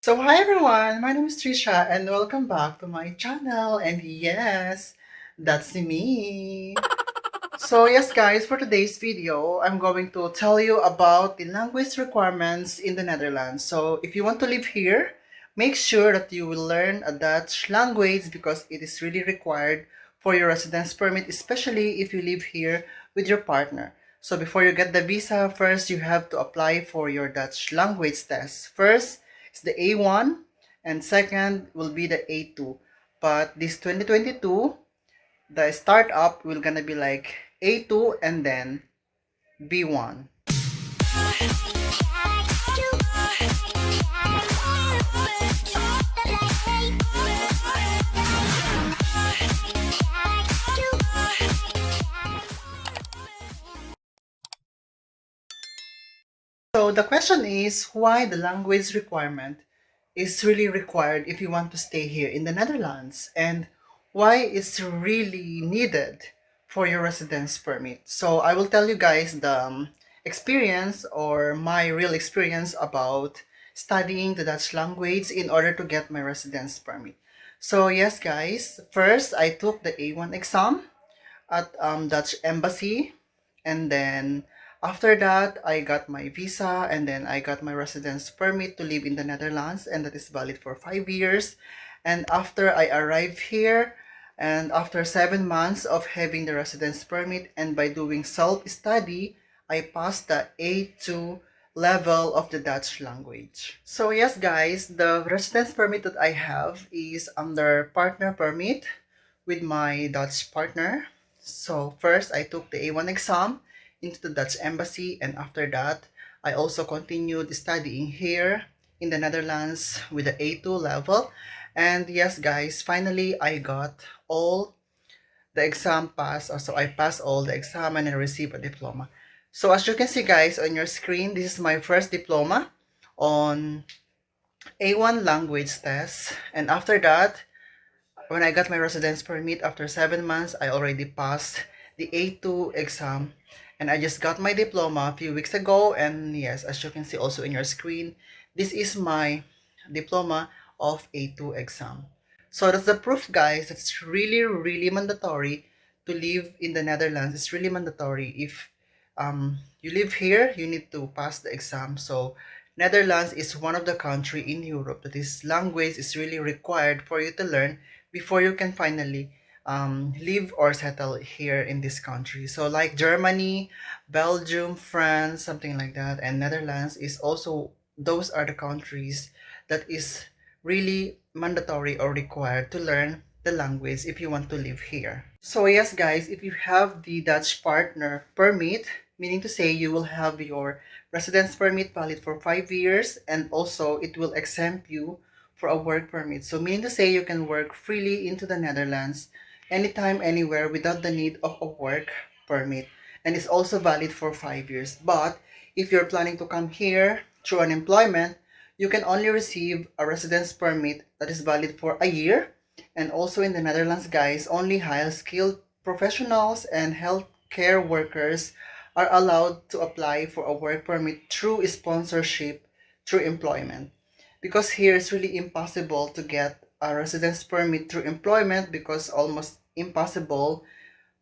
So hi everyone, my name is Trisha and welcome back to my channel. And yes, that's me. So yes guys, for today's video, I'm going to tell you about the language requirements in the Netherlands. So if you want to live here, make sure that you will learn a Dutch language because it is really required for your residence permit, especially if you live here with your partner. So before you get the visa, first you have to apply for your Dutch language test. First is the A1 and second will be the A2. But this 2022, the startup will gonna be like A2 and then B1. So the question is why the language requirement is really required if you want to stay here in the Netherlands and why it's really needed for your residence permit. So I will tell you guys the experience or my real experience about studying the Dutch language in order to get my residence permit. So yes guys, first I took the A1 exam at Dutch embassy, and then after that I got my visa and then I got my residence permit to live in the Netherlands, and that is valid for 5 years. And after I arrived here, and after 7 months of having the residence permit and by doing self-study, I passed the A2 level of the Dutch language. So yes guys, the residence permit that I have is under partner permit with my Dutch partner. So first I took the A1 exam into the Dutch embassy, and after that I also continued studying here in the Netherlands with the A2 level. And yes guys, finally I got all the exam pass. So I passed all the exam and I received a diploma. So as you can see guys on your screen, this is my first diploma on A1 language test. And after that, when I got my residence permit after 7 months, I already passed the A2 exam, and I just got my diploma a few weeks ago. And yes, as you can see also in your screen, this is my diploma of A2 exam. So that's the proof guys. It's really mandatory to live in the Netherlands. It's really mandatory. If you live here, you need to pass the exam. So Netherlands is one of the country in Europe that this language is really required for you to learn before you can finally live or settle here in this country. So like Germany, Belgium, France, something like that, and Netherlands is also, those are the countries that is really mandatory or required to learn the language if you want to live here. So yes guys, if you have the Dutch partner permit, meaning to say you will have your residence permit valid for 5 years, and also it will exempt you for a work permit. So meaning to say you can work freely into the Netherlands anytime, anywhere without the need of a work permit. And it's also valid for 5 years. But if you're planning to come here through unemployment, you can only receive a residence permit that is valid for a year. And also in the Netherlands, guys, only highly skilled professionals and healthcare workers are allowed to apply for a work permit through sponsorship through employment, because here it's really impossible to get a residence permit through employment, because almost impossible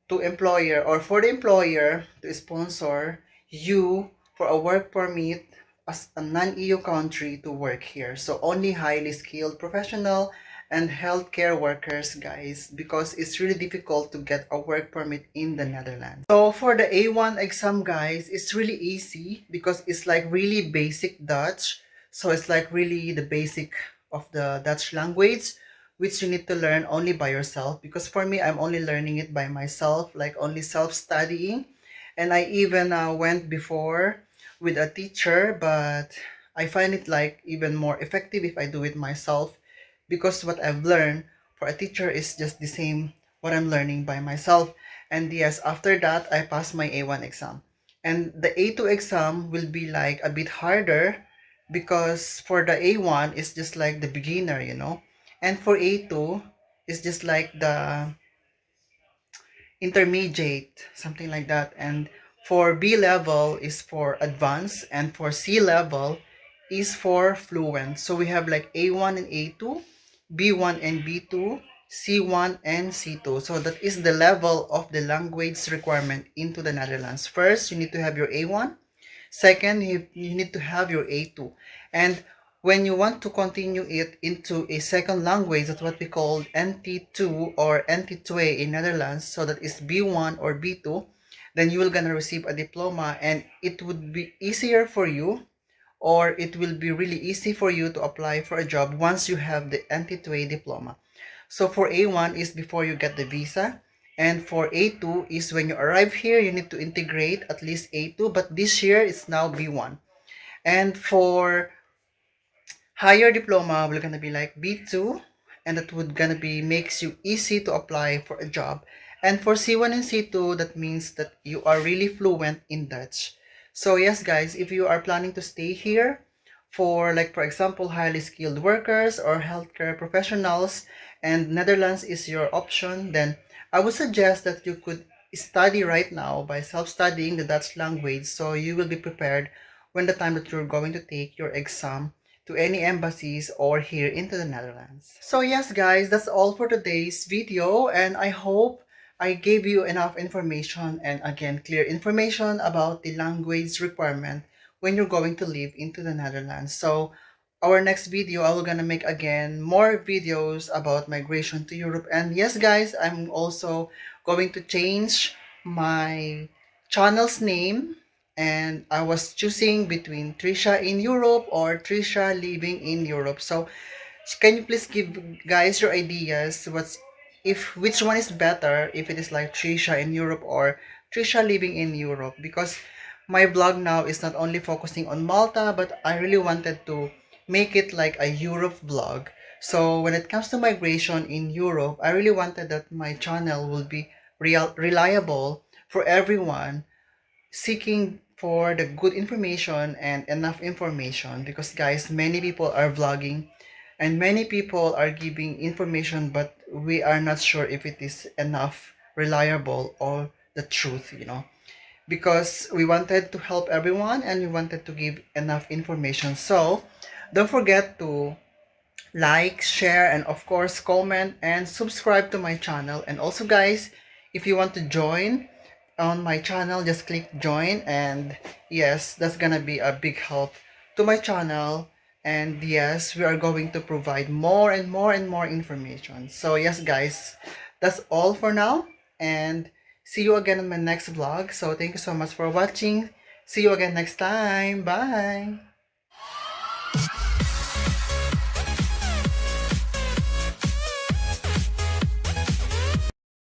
to employer or for the employer to sponsor you for a work permit as a non-EU country to work here. So only highly skilled professional and healthcare workers guys, because it's really difficult to get a work permit in the Netherlands. So for the A1 exam guys, it's really easy because it's like really basic Dutch. So it's like really the basic of the Dutch language, which you need to learn only by yourself. Because for me, I'm only learning it by myself, like only self-studying. And I even went before with a teacher, but I find it like even more effective if I do it myself, because what I've learned for a teacher is just the same what I'm learning by myself. And yes, after that, I passed my A1 exam. And the A2 exam will be like a bit harder, because for the A1, it's just like the beginner, you know. And for A2, it's just like the intermediate, something like that. And for B level is for advanced, and for C level is for fluent. So we have like A1 and A2, B1 and B2, C1 and C2. So that is the level of the language requirement into the Netherlands. First, you need to have your A1. Second, you need to have your A2. And when you want to continue it into a second language, that's what we call NT2 or NT2 in Netherlands, so that is B1 or B2, then you will gonna receive a diploma, and it would be easier for you, or it will be really easy for you to apply for a job once you have the NT2 diploma. So for A1 is before you get the visa, and for A2 is when you arrive here, you need to integrate at least A2, but this year it's now B1. And for higher diploma, we're gonna be like B2, and that would gonna be makes you easy to apply for a job. And for C1 and C2, that means that you are really fluent in Dutch. So yes, guys, if you are planning to stay here for, like, for example, highly skilled workers or healthcare professionals, and Netherlands is your option, then I would suggest that you could study right now by self-studying the Dutch language, so you will be prepared when the time that you're going to take your exam to any embassies or here into the Netherlands. So yes, guys, that's all for today's video, and I hope I gave you enough information, and again, clear information about the language requirement when you're going to live into the Netherlands. So our next video, I will gonna make again more videos about migration to Europe. And yes, guys, I'm also going to change my channel's name, and I was choosing between Trisha in Europe or Trisha living in Europe. So can you please give guys your ideas, what's, if which one is better, if it is like Trisha in Europe or Trisha living in Europe? Because my blog now is not only focusing on Malta, but I really wanted to make it like a Europe blog. So when it comes to migration in Europe, I really wanted that my channel will be reliable for everyone seeking for the good information and enough information, because guys, many people are vlogging and many people are giving information, but we are not sure if it is enough reliable or the truth, because we wanted to help everyone and we wanted to give enough information. So don't forget to like, share, and of course comment and subscribe to my channel. And also, guys, if you want to join on my channel, just click join, and yes, that's gonna be a big help to my channel. And yes, we are going to provide more and more and more information. So yes, guys, that's all for now, and see you again in my next vlog. So thank you so much for watching. See you again next time. Bye.